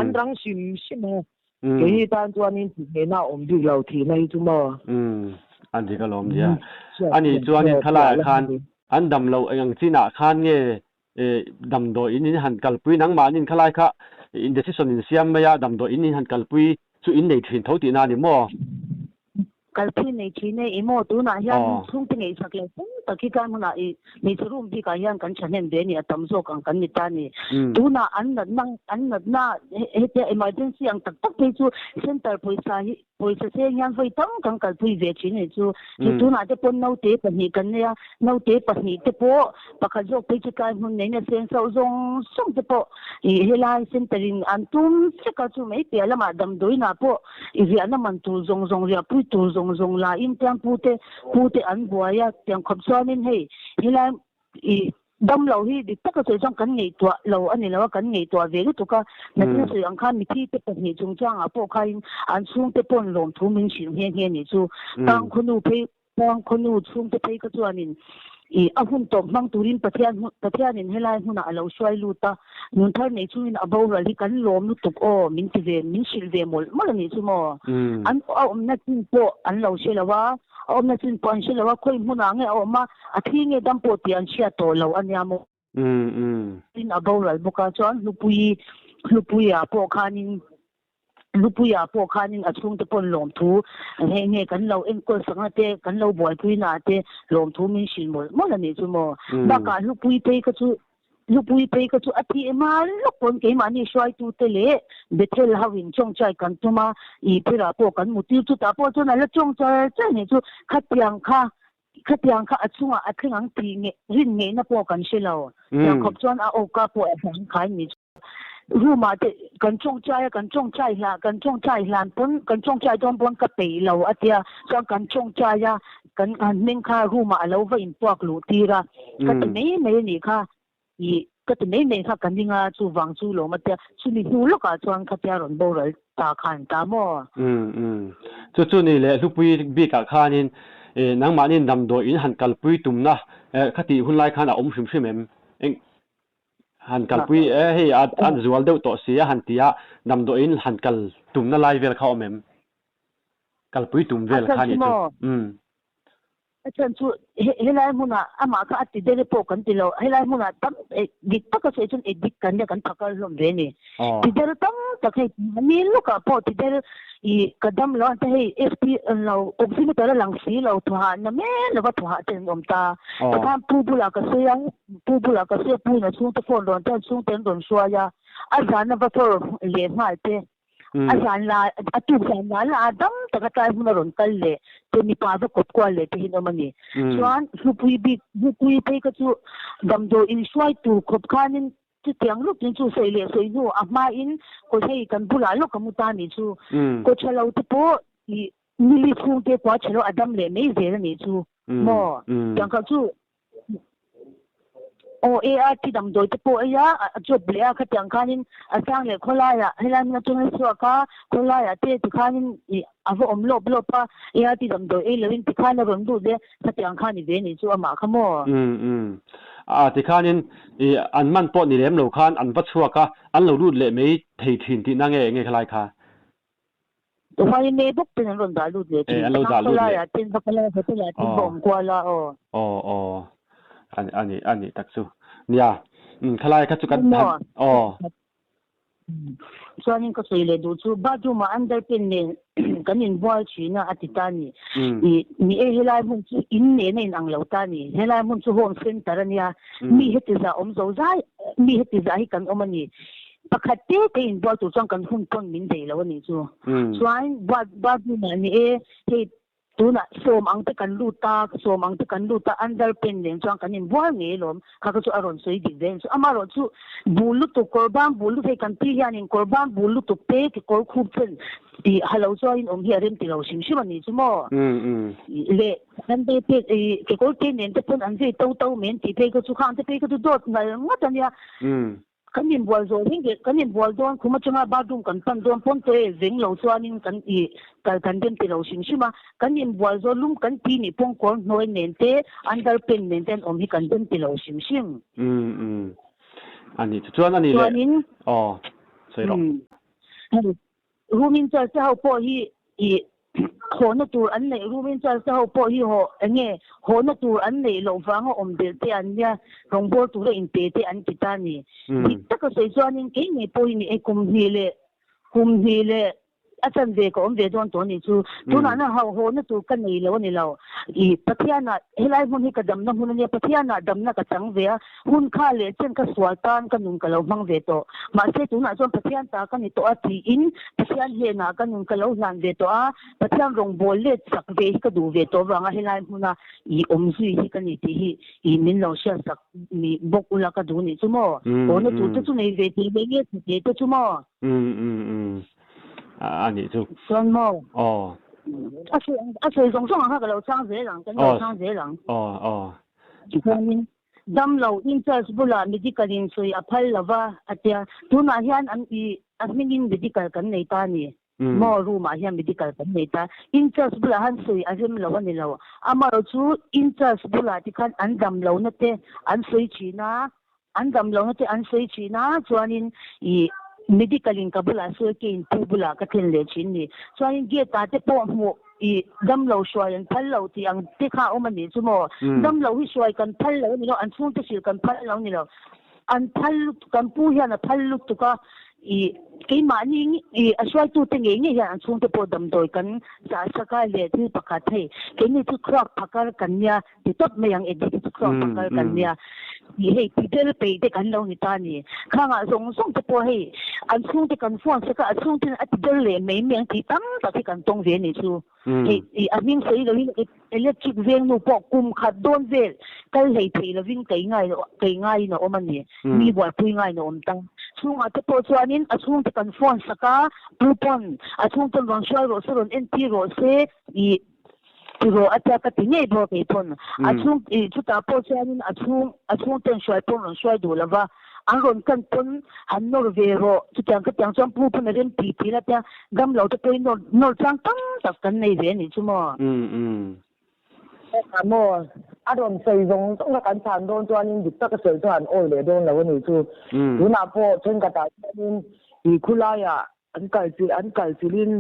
an rang sim mo cái tan chuan in thế nào om đi lâu thì nay chú mò anh thì cái lom dia anh thì chuan in khala khan an dam lo ang china khan nge dam do in han kalpui nang ma in khalai kha in decision in siam ma ya dam do in han kalpui chu in nei thin thau ti na ni mo kalpui nei thi nei imo tu na hian chung te ngei sak le ta ki kan na I ni churum bi ka hian kan chanen de ni atam zo kan ni ta ni tu na an na he te emergency ang tak pe chu center poisa se hian voi tam kan kalpui ve chi ni chu tu na te pon no te pa ni kan ne no te pa ni te po pakha zo pe chi kan hun nei na sen so zong song te po I helai centering an tum se ka chu mai pe lama dam doi na po I ri an man tu zong ria pu tu zong la im tiang pu te an buaya tiang khop chuanin hei helai I dam lo hi di taka se jang kan ngei tua lo ani lo kan ngei tua ve tu ka na tin se ang khan mi thi te pa ni chung chang a po khain an chung te pon lom thu min shin he ni chu tang khunu chung te ka chuanin I ahun to mang turin pathian in helai huna alo swai luta nun thar nei chu in abo rali kan lom lu tuk o min ti ve min shil ve mol ni chu mo an na tin po an lo shelawa na tin po an shelawa khoi huna nge ma athi nge dam po ti an sia to lo anya mo in abo ral buka chon lupui a po khanin lupuya po khanin achung te pon lom thu nge kan lo en ko sanga te kan lo boy pui na te lom thu min shin mo la ni chu mo ba ka lupui pe ka chu athi ma lokon ke ma ni shwai tu te le betel hawin chong chai kan tuma I phira po kan muti chu ta po chu na la chong chai ni chu khatyang kha achunga athingang ti nge rin nge na po kan shelo yang khop chuan a o ka po ang khai ni ruma te kan chong chai lan pon kan chong chai don pon ka pe lo atia chang kan chong chai ya kan ning kha ruma alo va in puak lu tira ka te nei ni kha I ka te nei kha kan ninga chu wang chu lo ma te chu ni hu lo ka chuan kha tia ron bo ral ta khan ta mo chu ni le lupui bi ka khanin nang manin dam do in han kalpui tumna khati hun lai khan a om shim em han kalpui hei an zual deuh to sia han tia dam do in han kal tumna lai vel kha omem kalpui tum vel kha ni chu Achen chu helai huna ama ka ati dele po kan tilo helai huna tam dik ta ka se chun dik kan kan thakal lom re ni ti dele tam ta kai ni lu ka po ti dele I kadam lo ta hei FT lo oximeter lang si lo thwa na me lo ba thwa ten om ta ta pu bula ka se pu na chung ta phone don ta chung ten don shwa ya azan na ba for le mal te azan la atu san la adam ta ka tai huna ron kal le te ni pa ba kop kwa le te hino mani chuan hupui pe ka chu dam do in swai tu khop khanin chu tiang lu tin chu sei le sei nu a ma in ko sei kan bula lo ka mu ta ni chu ko chalo te po I นี่ช่วงเดียวกว่าเชลอดัมเลยไม่เสียนี่จูมออย่างเขาจูโอเออาที่ดำโดยตะโปเอยาจบเลยอะขัดอย่างข้านินอาจารย์เลยคนไล่อะให้เราเนี่ยจงให้สัวก้าคนไล่อะเต้ที่ข้านินอาวุธลบปะเออาที่ดำโดยเลวินที่ข้าเนี่ยรวมดูเลยขัดอย่างข้านี่เวนี่จูอามาขโมที่ข้านินอันมันปอนี่เลี้ยมเหล่าข้านอันปัจจุบันอันเหล่ารูดเละไม่เทียนที่นั่งไงคลายค่ะตัวไฟเมย์บุกเป็นอันรุ่นดารุดเลยที่นั่งคนไล่อะที่บักเล่เขาเป็นอะไรที่บ่มกว่าละอันนี้ตักสู้เนี่ยคลายข้าจุกันส่วนนี้ก็สวยเลยดูชูบ้าดูมาอันเดอร์เป็นเนี่ยกันยินบัวชีนะอธิตานี่นี่เฮลัยมุนชูอินเนี่ยในอังเลวตานี่เฮลัยมุนชูโฮมเซ็นเตอร์เนี่ยมีเหตุจะมโซใจมีเหตุจะให้กันมันนี่ปกติที่อินบัวตัวจังกันหุ่นต้นมินเดแล้วนี่ชูส่วนบ้าดูมานี่เฮตัวน่ะโสมอังตะกันลูตาอันเดอร์เป็นเนี่ยจังกันยินบัวเนี่ยลมเขาก็ชูอารมณ์สวยดีเด่นชูอามารู้ชูบูลุตุกอร์บานบูลุให้กันที่ยานินกอร์บานบูลุตุเป๊กกอร์คูเซนที่ฮัลโหลจอยน์เฮียเริ่มที่เราชิมมันนี่ชูมั้งเล่นั่นเป๊กที่กอร์เทนเนี่ยจะเป็นอันที่โตเหม็นที่เป๊กก็ชูข้างที่เป๊กก็ดูดนั่นงั้นตอนเนี้ยกันยินบัวโซ่เห็นกันยินบัวโดนคุณมาจังบาดุงกันปันโดนพ้นเตะเร่งเราส่วนนี้กันกันเดิมที่เราชิมมั้งกันยินบัวโซ่ลุ่มกันปีนี่พงคนน้อยเน้นเตะอันเดอร์เป็นเน้นเตะให้กันเดิมที่เราชิมอันนี้ส่วนอันนี้เลยใช่หรอรูมินจะเจ้าพ่อฮีคนตัวอันไหนรูมินจะเจ้าพ่อฮีหัวอันนี้คนตัวอันไหนเราฟังว่าเดลเตอันเนี้ยรองบัวตัวอินเตะอันกิตานี่แต่ก็ใส่ส่วนนี้เก่งนี่พ่อฮีคุมฮีเลยอาจารย์เด็กเด็กตัวนี้ชูตัวนั้นเขาคนตัวกันนี่แล้วนี่เราพัทยาน่ะเฮลัยมันให้กระดำน้ำหุ่นเนี่ยพัทยาน่ะดำน่ะกระจังเวียหุ่นข้าเลยเช่นกระสวตันกันนุ่งกะเราฟังเวโตมาเสตัวน่ะส่วนพัทยาตากันนี่ตัวที่อินพัทยาเฮน่ะกันนุ่งกะเราหันเวโตพัทยารองบอลเล็ดสักเวก็ดูเวโตว่าเฮลัยมันน่ะซุยกันนี่ที่มินเราเชื่อสักมีบกุลก็ดูนี่ชั่วโมงคนตัวตัวในเวทีเบเงี้ยตัวชั่วโมงอันนี้ถูกส่วนมอส่วนส่งเขาก็เราช่างเสียหลังกันเราช่างเสียหลังอีกคนนึงดำเราอินเตอร์สบุลามิดิการินสวยอภัยละว่าอาจจะตัวนั้นยันอันมินินมิดิการกันในตานี่มอรู้มายันมิดิการกันในตาอินเตอร์สบุลาหันสวยอาจจะไม่ละวันนี้เราอามาเราชูอินเตอร์สบุลาที่คันอันดำเราเนี่ยเตอันสวยชีนะอันดำเราเนี่ยเตอันสวยชีนะส่วนนี้medical in kabula so ke in tubula ka thin le chin ni so in ge ta te po mo dam lo shwai an phal lo ti ang te kha o man ni chu mo dam lo hi shwai kan phal lo ni lo an chung te sil kan phal lo ni lo an phal kan pu ya na phal lu tu ka ke ma ni ashwai tu te nge ya an chung te po dam doi kan sa ka le ti pakhat thei ke ni tu khrak phakar kan ya ti top me yang edi tu khrak phakar kan ya hey people pay te kan lo ni ta ni khanga song te po hey an chung te kan phone sa ka an chung te at del le mai meng ti tam ta ti kan tong ve ni chu hey amin sei lo ni electric veng no po kum khat don vel kal hei thei lo ving kai ngai no oman ni mi boi pui ngai no om tang chung at po chuanin a chung te kan phone sa ka pupon a chung te rong shai ro so ron nt ro se ro ata ka tinge bo pe pon a chung chu ta po chuanin a chung ten shai pon ron shai do lava ang ron kan pon han nor ve ro chu tang ka tang chom pu pon ren pi la ta gam lo te pe nor chang tang tak kan nei ve ni chu mo mo aron sei rong tong ka kan chan don chuanin dik ta ka sei chuan oi le don lo ni chu na po chen ka ta chuanin khula ya an kal chilin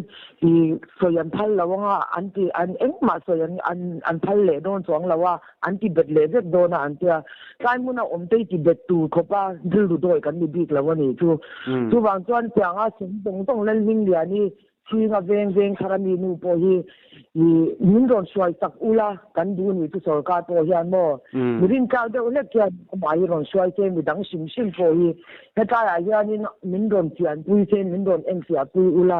soyan phal lawanga an engma soyan an phal le don chuang lawa an ti bet le vet don an tia kai muna omtei ti bet tu khopa dil du doi kan ni bik lawani chu wang chuan changa sim tong len ling dia ni chi nga veng kharami nu po hi min ron swai tak ula kan du ni tu sarkar po hian mo mirin ka de ule kya mai ron swai te mi dang sim po hi heta ya hian min ron chian pui te min ron eng sia pui ula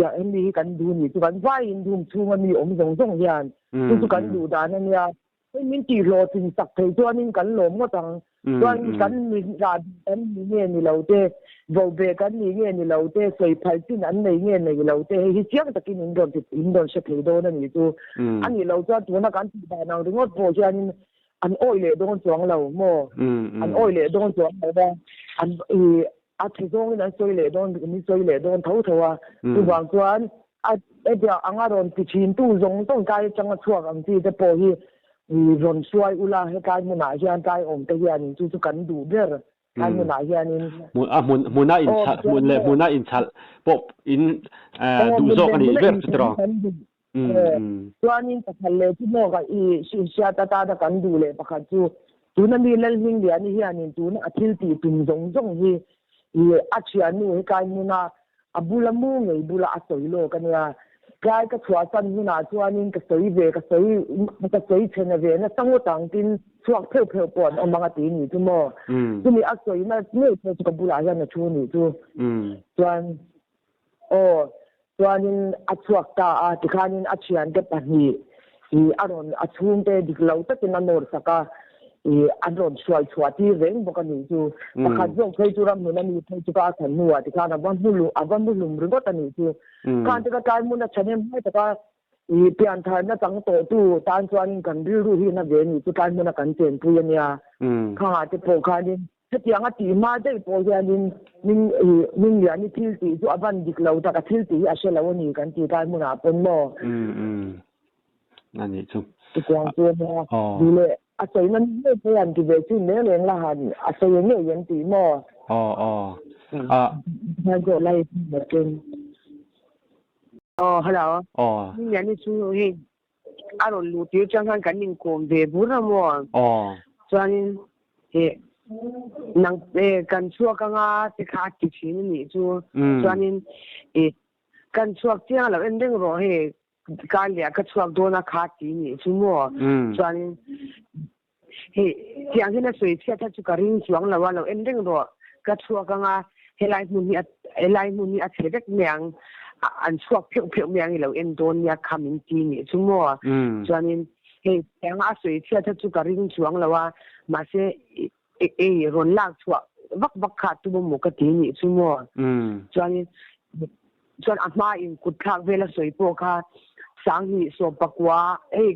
ya en ni kan du ni tu kan vai in dum chu mi om zong hian tu kan du da na ya min ti lo tin sak thei chuan in kan lom ngo tang chuan kan ni ra kan ni nge ni lo te vo be kan ni nge ni lo te soi phal tin an nei nge nei lo te hi chiang takin in don se thei do na ni chu an ni lo chuan tu na kan ti ba na ringot po chuan an oi le don chuang lo mo an oi le don chuang lo da an a thi zong in an soi le don ni soi le don thau thawa tu wang chuan a dia anga ron ti chin tu zong tong kai chang a chuak ang ti te po hi ron suai ula he kai mu na hian kai om te hian chu chu kan du ber kai mu na hian in muna in muna in chal pop in du zo ani ber tro chuan in pakhalle chu mo ga I sia ta da kan du le pakhat chu tu na mi lal hing lian hian in tu na athil ti tum zong zong hi a chian nu he kai mu na abula mu ngei bula a soi lo kan ya kai ka chua chan hu na chuan in ka soi ve ka soi chen ve na sango tang tin chuak pheu pheu pon amanga ti ni tu mo tu ni a soi na ne pe ka bula ya na chu ni tu chuan chuan in a chuak ta a ti khan in a chian ke pa ni aron a chung te dik lo ta tin nor saka an ron suai chua ti reng bo kan ni chu pakhat zong khoi chu ram na ni thei chu ka than nuwa ti khan awan bu lum ring ta ni chu kan te ka kai mun na chanem hai ta ka pian thar na tang to tu tan chuan kan ri ru hi na ve ni chu kai mun na kan chen pu ya kha te po khan ni tiang a ti ma dei po ya ning ya ni thil ti chu awan dik lo ta ka thil ti a se lo ni kan ti kai mun a pon mo nani chu ti kwang chu mo di le a soi nan ne pe an ti ve chu ne leng la han a soi ne yan ti mo na go lai ma ken hello ni ya ni chu hi a ro lu ti chang kan ning kom ve bu na mo chuan he nang kan chua ka nga ti kha ti chin ni chu chuan in kan chuak tia lo en deng ro he ka le ka chuak do na kha ti ni chu mo chuan in he tiang hin na soi chia ta chu ka ring chuang la wa lo en deng ro ka chuak ka nga helai mun ni a chebek meang an chuak pheu meang lo en don ya khamin ti ni chu mo chuan in he tiang a soi chia ta chu ka ring chuang la wa ma se ron lak chuak vak kha tu mo ka ti ni chu mo chuan ama in kut thak vela soi po kha sang ni so pakwa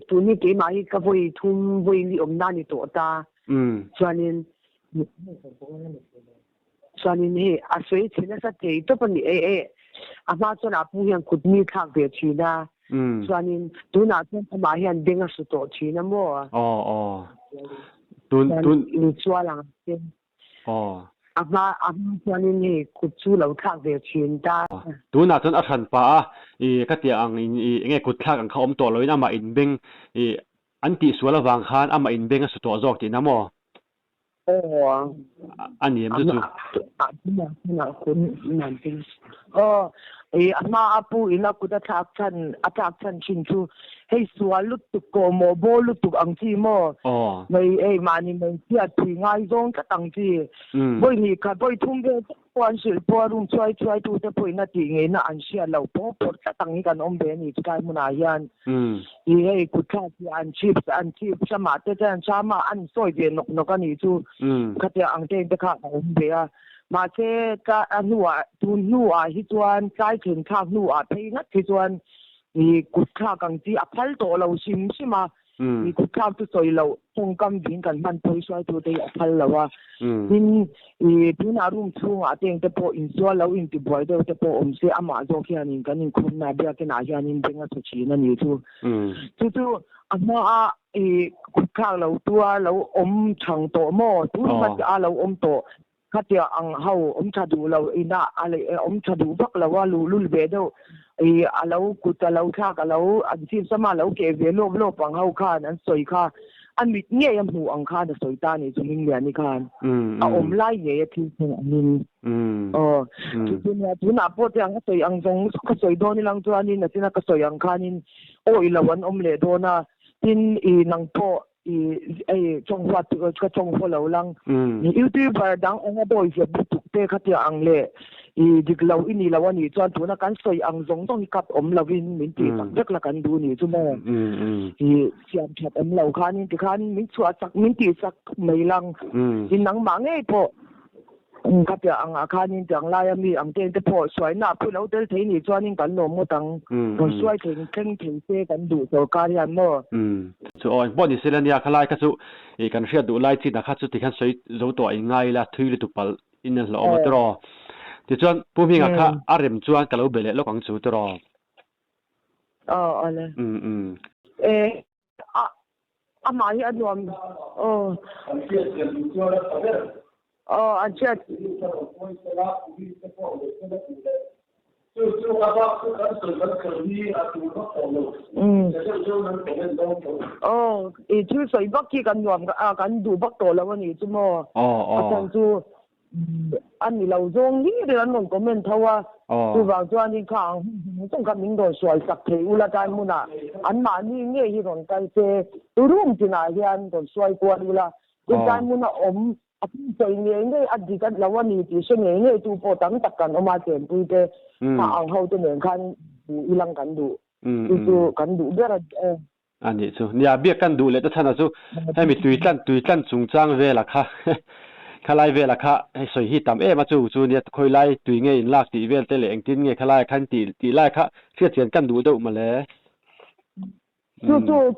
tu ni ke mai ka voi thum voi ni om na ni to ta chuan in he a soi china sa te to pani ama chuan a pu hian kut ni thak ve china chuan in tu na chuan ama hian denga su to china mo tun ni chualang ama chuan in he kut chu lo thak ve chin ta tu na chuan a than pa ka tia ang nge kut thak ang khom to loin ama in beng an ti suala wang khan ama in beng a su to jok ti na mo ani em chu na kun nan tin ama apu ina kuda thak chan chin chu hei sual lut tu ko mo bo lut tu ang chi mo mai mani mai tia thi ngai zong ka tang chi boi ni ka boi thum ve kwan sil po rum choi tu te poi na ti nge na an sia lo po ka tang kan om be ni kai muna yan hei ku tha ti an chip sama te jan chama an soi ve nok ani chu ka te ang te te kha om be a ma che ka anuwa tu nuwa hi chuan kai thun thak nuwa thei na thi chuan kut kha kang ti a phal to lo sim sima kut kha tu soi lo tong kam din kan man thoi soi tu te a phal lo wa in tu na room chu a teng te po in so lo in ti boy te po om se ama zo khian in kan in khun na bia ke na hian in benga tu chi na ni tu ama a kut kha lo tu a lo om chang to mo tu ma a lo om to katia ang hau chadu lo ina ale chadu bak lo wa lu be do alo kutalo tha ka lo an sim sama lo ke ve lo pang hau khan an soi kha an mit nge yam hu ang kha da soi ta ni jing ya ni khan a lai ye thi nin tu na po tiang soi ang jong ka soi do ni lang tu ani na tina ka soi ang khanin ilawan le do na tin nang po chong wat ka chong ho lo lang ni youtuber dang ong boy je butuk te khatia ang le dik lo ini lawani chuan thuna kan soi ang zong dong kap om lovin min ti tak dek la kan du ni chu mo i siam that om lo khan ti khan min chu sak min ti sak mai lang in nang ma nge po kap ya ang khan in jang la ya mi ang ten te po soi na pu lo tel thei ni chuan in kan no mo tang ko soi theng theng theng se kan du so ka rian mo chu oi bo ni selania khalai ka chu e kan ria du lai chi na kha chu ti khan soi zo to ai ngai la thui le tu pal in lo ma tro ti chuan pu mi nga kha arem chuan ka lo bele lo kang chu tro ale ama hi anuam anh chết chú sợi bắc kia cần nhom cần đủ bắc tổ là cái gì chứ mà anh chú anh đi lâu rồi đi thì anh không có mình thâu chú vào cho anh đi khang trong cái mình đồ xoài sạch thì ula cái muốn anh mà đi nghe hi còn cái xe tôi đúng thì này anh còn xoài qua ula cái muốn chơi nghe nghe anh đi cái lâu anh đi xem nghe nghe chú bỏ tặng tất cả ông mà tiền tôi thế anh hậu tôi nên khăn ilang cần đủ chú cần đủ rất là anh ấy chú nhà biết cần đủ lấy cho thằng nào chú hay mình tùy chăn trung trang về là kha kha lai về là kha hay soi hít tạm mà chú nhà khơi lai tùy nghe lạc tỉ về tê lệ anh tin nghe kha lai khăn tỉ lai kha thiết tiền cần đủ đâu mà lẽ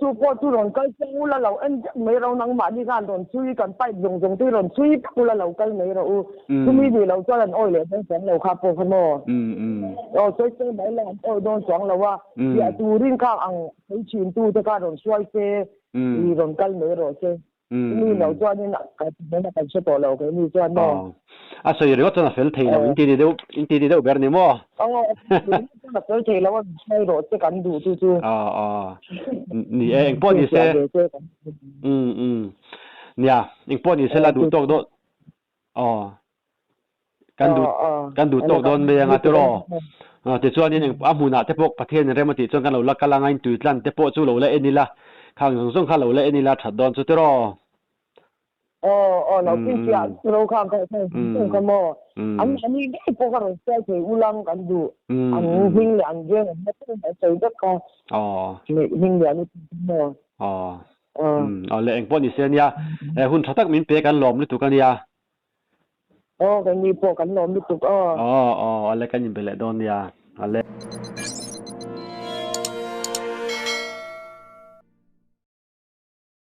chú qua chú rồi cái chú là lâu anh mấy lâu năng mà đi ra rồi chú cần phải dùng tí rồi chú là lâu cái mấy lâu chú mới đi lâu cho lần ôi lệ sáng lâu khá phô khăn mò chơi mấy lần ôi đón sáng lâu dạ chú riêng khá ăn thấy chuyện tu cho cả rồi xoay xe đi rồi cái mấy rồi xeนี่เราจอนี่นะการเป็นนักการเชื่อตัวเราcáiนี่จอเนาะso yeri wato na fel thei lo inti de ber ni mo na fel thei lo sai ro te kan du tu ni eng po ni se nia eng po ni se la du tok do kan du tok don me nga tu ro te chuan ni eng amuna te pok pathian re ma ti chuan kan lo la kala ngain tu tlan te po chu lo la enila khang song kha lo la enila that don chu te roเราพี่เสียเราข้างกันซึ่งกันมั้งอันนี้ได้พวกเราใช้ใช้อุลังกันดูอันหิ้งเหลี่ยมเยอะไม่ต้องใช้ก็หิ้งเหลี่ยมนี่มั้งเลยเองพอนี่เสียเนี่ยหุ่นทักมินเปกันหลอมหรือตุกันเนี่ยกันมีพวกกันหลอมหรือตุอะไรกันยินไปเลยโดนเนี่ยอะไร